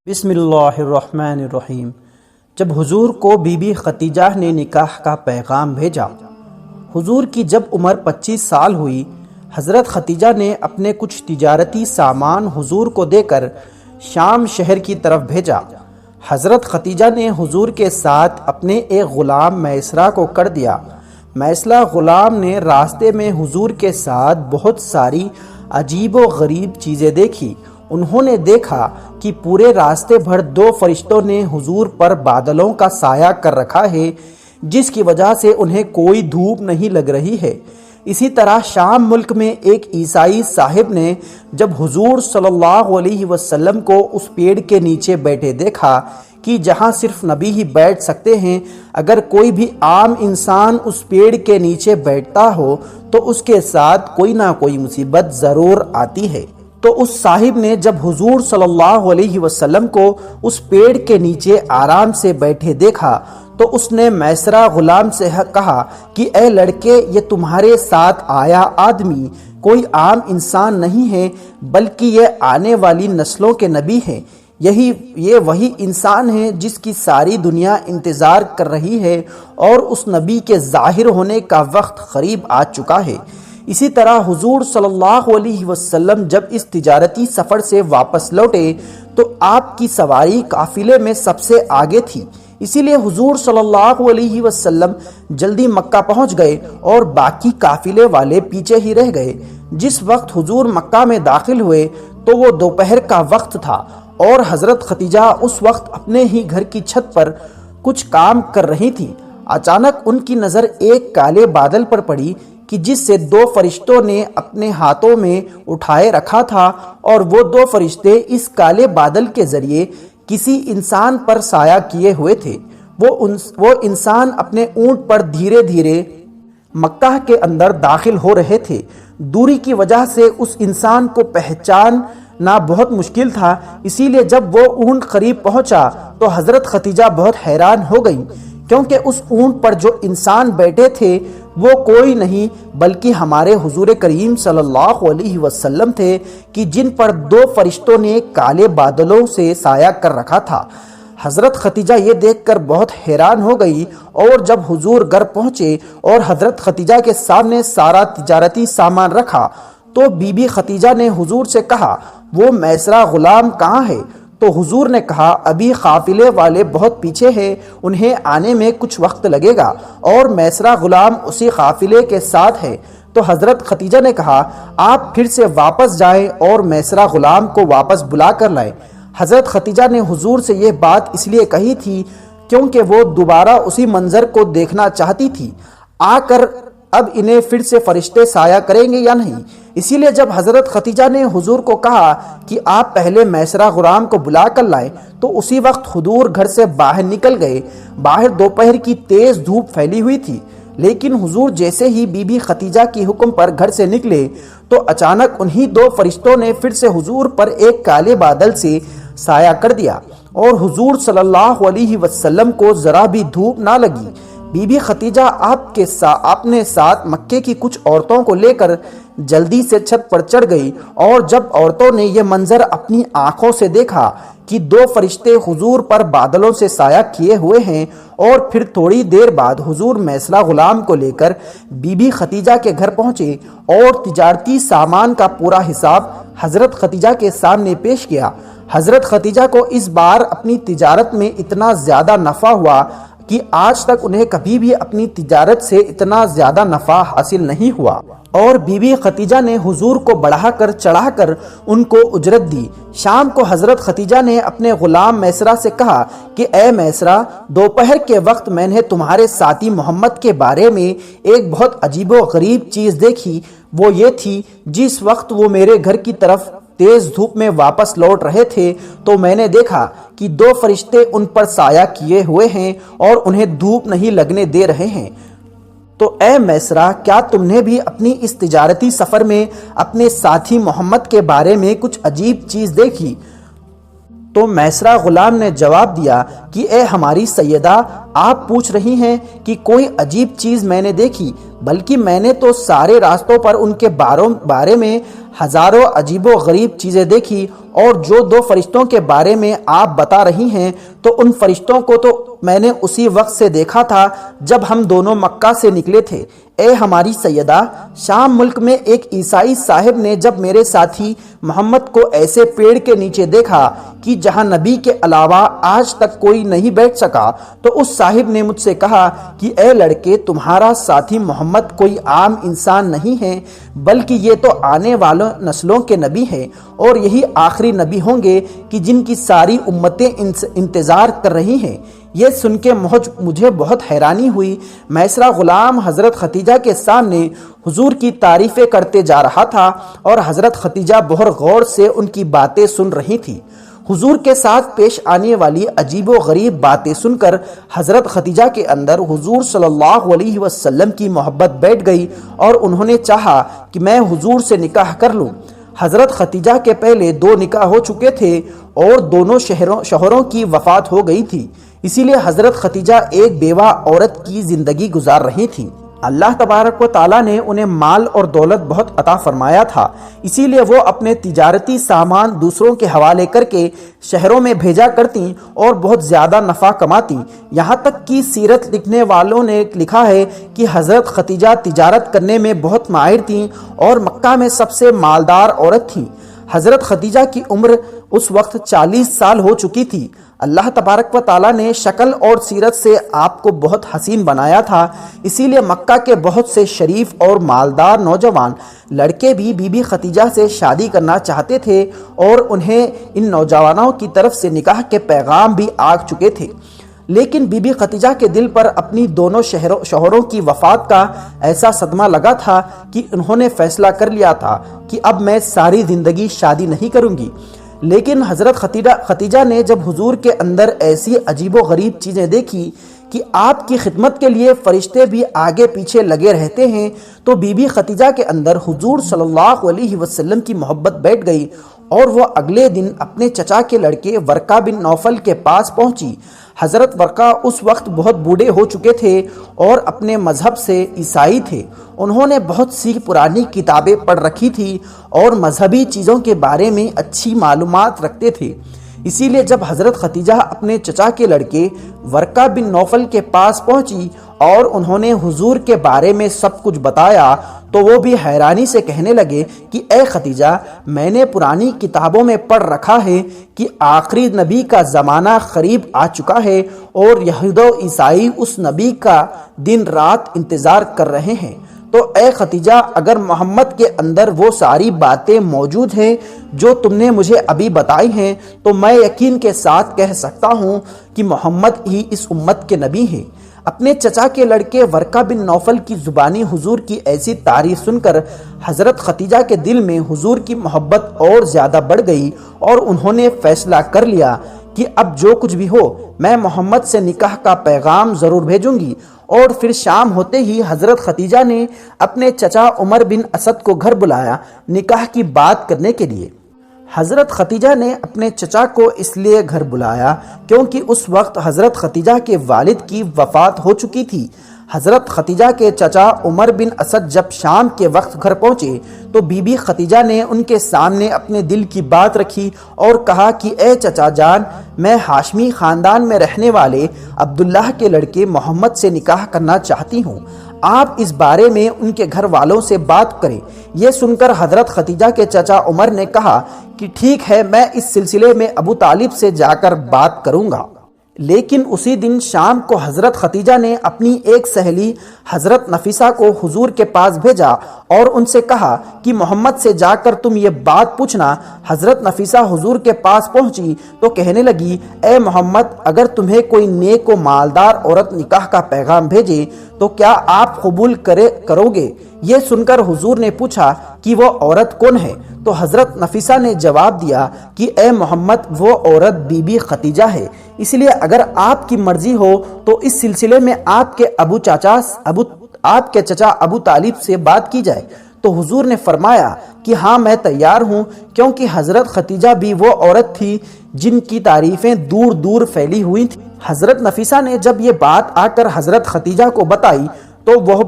بسم اللہ الرحمن الرحیم۔ جب حضور کو بی بی خدیجہ نے نکاح کا پیغام بھیجا، حضور کی جب عمر 25 سال ہوئی، حضرت خدیجہ نے اپنے کچھ تجارتی سامان حضور کو دے کر شام شہر کی طرف بھیجا۔ حضرت خدیجہ نے حضور کے ساتھ اپنے ایک غلام میسرہ کو کر دیا۔ میسرہ غلام نے راستے میں حضور کے ساتھ بہت ساری عجیب و غریب چیزیں دیکھی۔ انہوں نے دیکھا کہ پورے راستے بھر 2 فرشتوں نے حضور پر بادلوں کا سایہ کر رکھا ہے، جس کی وجہ سے انہیں کوئی دھوپ نہیں لگ رہی ہے۔ اسی طرح شام ملک میں ایک عیسائی صاحب نے جب حضور صلی اللہ علیہ وسلم کو اس پیڑ کے نیچے بیٹھے دیکھا کہ جہاں صرف نبی ہی بیٹھ سکتے ہیں، اگر کوئی بھی عام انسان اس پیڑ کے نیچے بیٹھتا ہو تو اس کے ساتھ کوئی نہ کوئی مصیبت ضرور آتی ہے۔ تو اس صاحب نے جب حضور صلی اللہ علیہ وسلم کو اس پیڑ کے نیچے آرام سے بیٹھے دیکھا تو اس نے میسرہ غلام سے کہا کہ اے لڑکے، یہ تمہارے ساتھ آیا آدمی کوئی عام انسان نہیں ہے، بلکہ یہ آنے والی نسلوں کے نبی ہیں۔ یہ وہی انسان ہے جس کی ساری دنیا انتظار کر رہی ہے، اور اس نبی کے ظاہر ہونے کا وقت قریب آ چکا ہے۔ اسی طرح حضور صلی اللہ علیہ وسلم جب اس تجارتی سفر سے واپس لوٹے تو آپ کی سواری قافلے میں سب سے آگے تھی، اسی لیے حضور صلی اللہ علیہ وسلم جلدی مکہ پہنچ گئے اور باقی قافلے والے پیچھے ہی رہ گئے۔ جس وقت حضور مکہ میں داخل ہوئے تو وہ دوپہر کا وقت تھا، اور حضرت خدیجہ اس وقت اپنے ہی گھر کی چھت پر کچھ کام کر رہی تھی۔ اچانک ان کی نظر ایک کالے بادل پر پڑی کہ جس سے 2 فرشتوں نے اپنے ہاتھوں میں اٹھائے رکھا تھا، اور وہ 2 فرشتے اس کالے بادل کے ذریعے کسی انسان پر سایہ کیے ہوئے تھے۔ وہ انسان اپنے اونٹ پر دھیرے دھیرے مکہ کے اندر داخل ہو رہے تھے۔ دوری کی وجہ سے اس انسان کو پہچاننا بہت مشکل تھا، اسی لیے جب وہ اونٹ قریب پہنچا تو حضرت خدیجہ بہت حیران ہو گئیں، کیونکہ اس اونٹ پر جو انسان بیٹھے تھے وہ کوئی نہیں بلکہ ہمارے حضور کریم صلی اللہ علیہ وسلم تھے، کہ جن پر 2 فرشتوں نے کالے بادلوں سے سایہ کر رکھا تھا۔ حضرت خدیجہ یہ دیکھ کر بہت حیران ہو گئی، اور جب حضور گھر پہنچے اور حضرت خدیجہ کے سامنے سارا تجارتی سامان رکھا تو بی بی خدیجہ نے حضور سے کہا، وہ میسرہ غلام کہاں ہے؟ تو حضور نے کہا، ابھی قافلے والے بہت پیچھے ہیں، انہیں آنے میں کچھ وقت لگے گا، اور میسرہ غلام اسی قافلے کے ساتھ ہے۔ تو حضرت خدیجہ نے کہا، آپ پھر سے واپس جائیں اور میسرہ غلام کو واپس بلا کر لائیں۔ حضرت خدیجہ نے حضور سے یہ بات اس لیے کہی تھی کیونکہ وہ دوبارہ اسی منظر کو دیکھنا چاہتی تھی، آ کر اب انہیں پھر سے فرشتے سایہ کریں گے یا نہیں۔ اسی لیے جب حضرت خدیجہ نے حضور کو کہا کہ آپ پہلے میسرہ غلام کو بلا کر لائیں تو اسی وقت حضور گھر سے باہر نکل گئے۔ باہر دوپہر کی تیز دھوپ پھیلی ہوئی تھی، لیکن حضور جیسے ہی بی بی خدیجہ کی حکم پر گھر سے نکلے تو اچانک انہی 2 فرشتوں نے پھر سے حضور پر ایک کالے بادل سے سایہ کر دیا، اور حضور صلی اللہ علیہ وسلم کو ذرا بھی دھوپ نہ لگی۔ بی بی خدیجہ اپنے ساتھ مکے کی کچھ عورتوں کو لے کر جلدی سے چھت پر چڑھ گئی، اور جب عورتوں نے یہ منظر اپنی آنکھوں سے دیکھا کہ 2 فرشتے حضور پر بادلوں سے سایہ کیے ہوئے ہیں، اور پھر تھوڑی دیر بعد حضور میسرہ غلام کو لے کر بی بی خدیجہ کے گھر پہنچے اور تجارتی سامان کا پورا حساب حضرت خدیجہ کے سامنے پیش کیا۔ حضرت خدیجہ کو اس بار اپنی تجارت میں اتنا زیادہ نفع ہوا کہ آج تک انہیں کبھی بھی اپنی تجارت سے اتنا زیادہ نفع حاصل نہیں ہوا، اور بی بی خدیجہ نے حضور کو بڑھا کر چڑھا کر ان کو اجرت دی۔ شام کو حضرت خدیجہ نے اپنے غلام میسرہ سے کہا کہ اے میسرہ، دوپہر کے وقت میں نے تمہارے ساتھی محمد کے بارے میں ایک بہت عجیب و غریب چیز دیکھی۔ وہ یہ تھی، جس وقت وہ میرے گھر کی طرف تیز دھوپ میں واپس لوٹ رہے تھے تو میں نے دیکھا کہ 2 فرشتے ان پر سایہ کیے ہوئے ہیں اور انہیں دھوپ نہیں لگنے دے رہے ہیں۔ تو اے میسرہ، کیا تم نے بھی اپنی اس تجارتی سفر میں اپنے ساتھی محمد کے بارے میں کچھ عجیب چیز دیکھی؟ تو میسرہ غلام نے جواب دیا کہ اے ہماری سیدہ، آپ پوچھ رہی ہیں کہ کوئی عجیب چیز میں نے دیکھی، بلکہ میں نے تو سارے راستوں پر ان کے بارے میں ہزاروں عجیب و غریب چیزیں دیکھی، اور جو 2 فرشتوں کے بارے میں آپ بتا رہی ہیں تو ان فرشتوں کو تو میں نے اسی وقت سے دیکھا تھا جب ہم دونوں مکہ سے نکلے تھے۔ اے ہماری سیدہ، شام ملک میں ایک عیسائی صاحب نے جب میرے ساتھی محمد کو ایسے پیڑ کے نیچے دیکھا کہ جہاں نبی کے علاوہ آج تک کوئی نہیں بیٹھ سکا، تو اس صاحب نے مجھ سے کہا کہ اے لڑکے، تمہارا ساتھی محمد کوئی عام انسان نہیں ہے، بلکہ یہ تو آنے والوں نسلوں کے نبی ہیں، اور یہی آخری نبی ہوں گے کہ جن کی ساری امتیں انتظار کر رہی ہیں۔ یہ سن کے مجھے بہت حیرانی ہوئی۔ میسرہ غلام حضرت خدیجہ کے سامنے حضور کی تعریفیں کرتے جا رہا تھا، اور حضرت خدیجہ بہت غور سے ان کی باتیں سن رہی تھی۔ حضور کے ساتھ پیش آنے والی عجیب و غریب باتیں سن کر حضرت خدیجہ کے اندر حضور صلی اللہ علیہ وسلم کی محبت بیٹھ گئی، اور انہوں نے چاہا کہ میں حضور سے نکاح کر لوں۔ حضرت خدیجہ کے پہلے 2 نکاح ہو چکے تھے اور دونوں شوہروں کی وفات ہو گئی تھی، اسی لیے حضرت خدیجہ ایک بیوہ عورت کی زندگی گزار رہی تھیں۔ اللہ تبارک و تعالیٰ نے انہیں مال اور دولت بہت عطا فرمایا تھا، اسی لیے وہ اپنے تجارتی سامان دوسروں کے حوالے کر کے شہروں میں بھیجا کرتیں اور بہت زیادہ نفع کماتیں۔ یہاں تک کہ سیرت لکھنے والوں نے لکھا ہے کہ حضرت خدیجہ تجارت کرنے میں بہت ماہر تھیں اور مکہ میں سب سے مالدار عورت تھیں۔ حضرت خدیجہ کی عمر اس وقت 40 سال ہو چکی تھی۔ اللہ تبارک و تعالیٰ نے شکل اور سیرت سے آپ کو بہت حسین بنایا تھا، اسی لیے مکہ کے بہت سے شریف اور مالدار نوجوان لڑکے بھی بی بی خدیجہ سے شادی کرنا چاہتے تھے، اور انہیں ان نوجوانوں کی طرف سے نکاح کے پیغام بھی آ چکے تھے۔ لیکن بی بی خدیجہ کے دل پر اپنی دونوں شوہروں کی وفات کا ایسا صدمہ لگا تھا کہ انہوں نے فیصلہ کر لیا تھا کہ اب میں ساری زندگی شادی نہیں کروں گی۔ لیکن حضرت خدیجہ نے جب حضور کے اندر ایسی عجیب و غریب چیزیں دیکھی کہ آپ کی خدمت کے لیے فرشتے بھی آگے پیچھے لگے رہتے ہیں، تو بی بی خدیجہ کے اندر حضور صلی اللہ علیہ وسلم کی محبت بیٹھ گئی، اور وہ اگلے دن اپنے چچا کے لڑکے ورقہ بن نوفل کے پاس پہنچی۔ حضرت ورقہ اس وقت بہت بوڑھے ہو چکے تھے اور اپنے مذہب سے عیسائی تھے۔ انہوں نے بہت سی پرانی کتابیں پڑھ رکھی تھی اور مذہبی چیزوں کے بارے میں اچھی معلومات رکھتے تھے۔ اسی لیے جب حضرت خدیجہ اپنے چچا کے لڑکے ورقہ بن نوفل کے پاس پہنچی اور انہوں نے حضور کے بارے میں سب کچھ بتایا، تو وہ بھی حیرانی سے کہنے لگے کہ اے خدیجہ، میں نے پرانی کتابوں میں پڑھ رکھا ہے کہ آخری نبی کا زمانہ قریب آ چکا ہے، اور یہود و عیسائی اس نبی کا دن رات انتظار کر رہے ہیں۔ تو اے خدیجہ، اگر محمد کے اندر وہ ساری باتیں موجود ہیں جو تم نے مجھے ابھی بتائی ہیں، تو میں یقین کے ساتھ کہہ سکتا ہوں کہ محمد ہی اس امت کے نبی ہیں۔ اپنے چچا کے لڑکے ورقہ بن نوفل کی زبانی حضور کی ایسی تعریف سن کر حضرت خدیجہ کے دل میں حضور کی محبت اور زیادہ بڑھ گئی، اور انہوں نے فیصلہ کر لیا کہ اب جو کچھ بھی ہو میں محمد سے نکاح کا پیغام ضرور بھیجوں گی۔ اور پھر شام ہوتے ہی حضرت خدیجہ نے اپنے چچا عمر بن اسد کو گھر بلایا نکاح کی بات کرنے کے لیے۔ حضرت خدیجہ نے اپنے چچا کو اس لیے گھر بلایا کیونکہ اس وقت حضرت خدیجہ کے والد کی وفات ہو چکی تھی۔ حضرت خدیجہ کے چچا عمر بن اسد جب شام کے وقت گھر پہنچے تو بی بی خدیجہ نے ان کے سامنے اپنے دل کی بات رکھی اور کہا کہ اے چچا جان، میں ہاشمی خاندان میں رہنے والے عبداللہ کے لڑکے محمد سے نکاح کرنا چاہتی ہوں، آپ اس بارے میں ان کے گھر والوں سے بات کریں۔ یہ سن کر حضرت خدیجہ کے چچا عمر نے کہا کہ ٹھیک ہے، میں اس سلسلے میں ابو طالب سے جا کر بات کروں گا۔ لیکن اسی دن شام کو حضرت خدیجہ نے اپنی ایک سہیلی حضرت نفیسہ کو حضور کے پاس بھیجا اور ان سے کہا کہ محمد سے جا کر تم یہ بات پوچھنا۔ حضرت نفیسہ حضور کے پاس پہنچی تو کہنے لگی، اے محمد، اگر تمہیں کوئی نیک و مالدار عورت نکاح کا پیغام بھیجے تو کیا آپ قبول کرو گے؟ یہ سن کر حضور نے پوچھا کہ وہ عورت کون ہے؟ تو حضرت نفیسہ نے جواب دیا کہ اے محمد، وہ عورت بی بی خدیجہ ہے، اس لیے اگر آپ کی مرضی ہو تو اس سلسلے میں آپ کے چچا ابو طالب سے بات کی جائے۔ تو حضور نے فرمایا کہ ہاں، میں تیار ہوں، کیونکہ حضرت خدیجہ بھی وہ عورت تھی جن کی تعریفیں دور دور پھیلی ہوئی تھیں۔ حضرت نفیسہ نے جب یہ بات آ کر حضرت خدیجہ کو بتائی تو وہ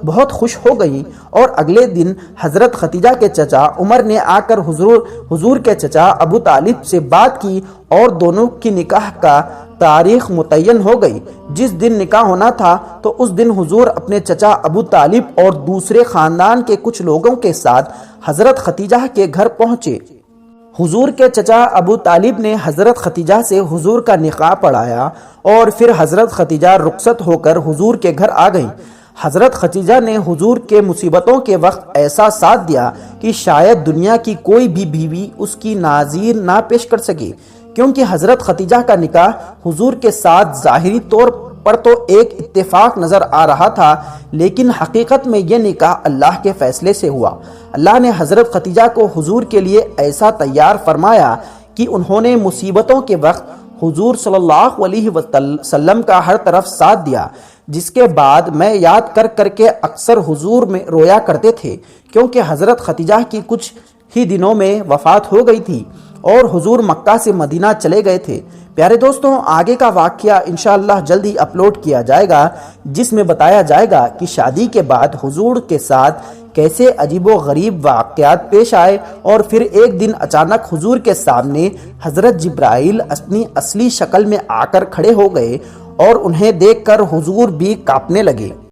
بہت خوش ہو گئی، اور اگلے دن حضرت خدیجہ کے چچا عمر نے آ کر حضور کے چچا ابو طالب سے بات کی، اور دونوں کی نکاح کا تاریخ متعین ہو گئی۔ جس دن نکاح ہونا تھا تو اس دن حضور اپنے چچا ابو طالب اور دوسرے خاندان کے کچھ لوگوں کے ساتھ حضرت خدیجہ کے گھر پہنچے۔ حضور کے چچا ابو طالب نے حضرت خدیجہ سے حضور کا نکاح پڑھایا، اور پھر حضرت خدیجہ رخصت ہو کر حضور کے گھر آ گئیں۔ حضرت خدیجہ نے حضور کے مصیبتوں کے وقت ایسا ساتھ دیا کہ شاید دنیا کی کوئی بھی بیوی اس کی نظیر نہ پیش کر سکے، کیونکہ حضرت خدیجہ کا نکاح حضور کے ساتھ ظاہری طور پر تو ایک اتفاق نظر آ رہا تھا، لیکن حقیقت میں یہ نکاح اللہ کے فیصلے سے ہوا۔ اللہ نے حضرت خدیجہ کو حضور کے لیے ایسا تیار فرمایا کہ انہوں نے مصیبتوں کے وقت حضور صلی اللہ علیہ وسلم کا ہر طرف ساتھ دیا، جس کے بعد میں یاد کر کے اکثر حضور میں رویا کرتے تھے، کیونکہ حضرت خدیجہ کی کچھ ہی دنوں میں وفات ہو گئی تھی اور حضور مکہ سے مدینہ چلے گئے تھے۔ پیارے دوستوں، آگے کا واقعہ انشاءاللہ جلدی اپلوڈ کیا جائے گا، جس میں بتایا جائے گا کہ شادی کے بعد حضور کے ساتھ کیسے عجیب و غریب واقعات پیش آئے، اور پھر ایک دن اچانک حضور کے سامنے حضرت جبرائیل اپنی اصلی شکل میں آ کر کھڑے ہو گئے، اور انہیں دیکھ کر حضور بھی کانپنے لگے۔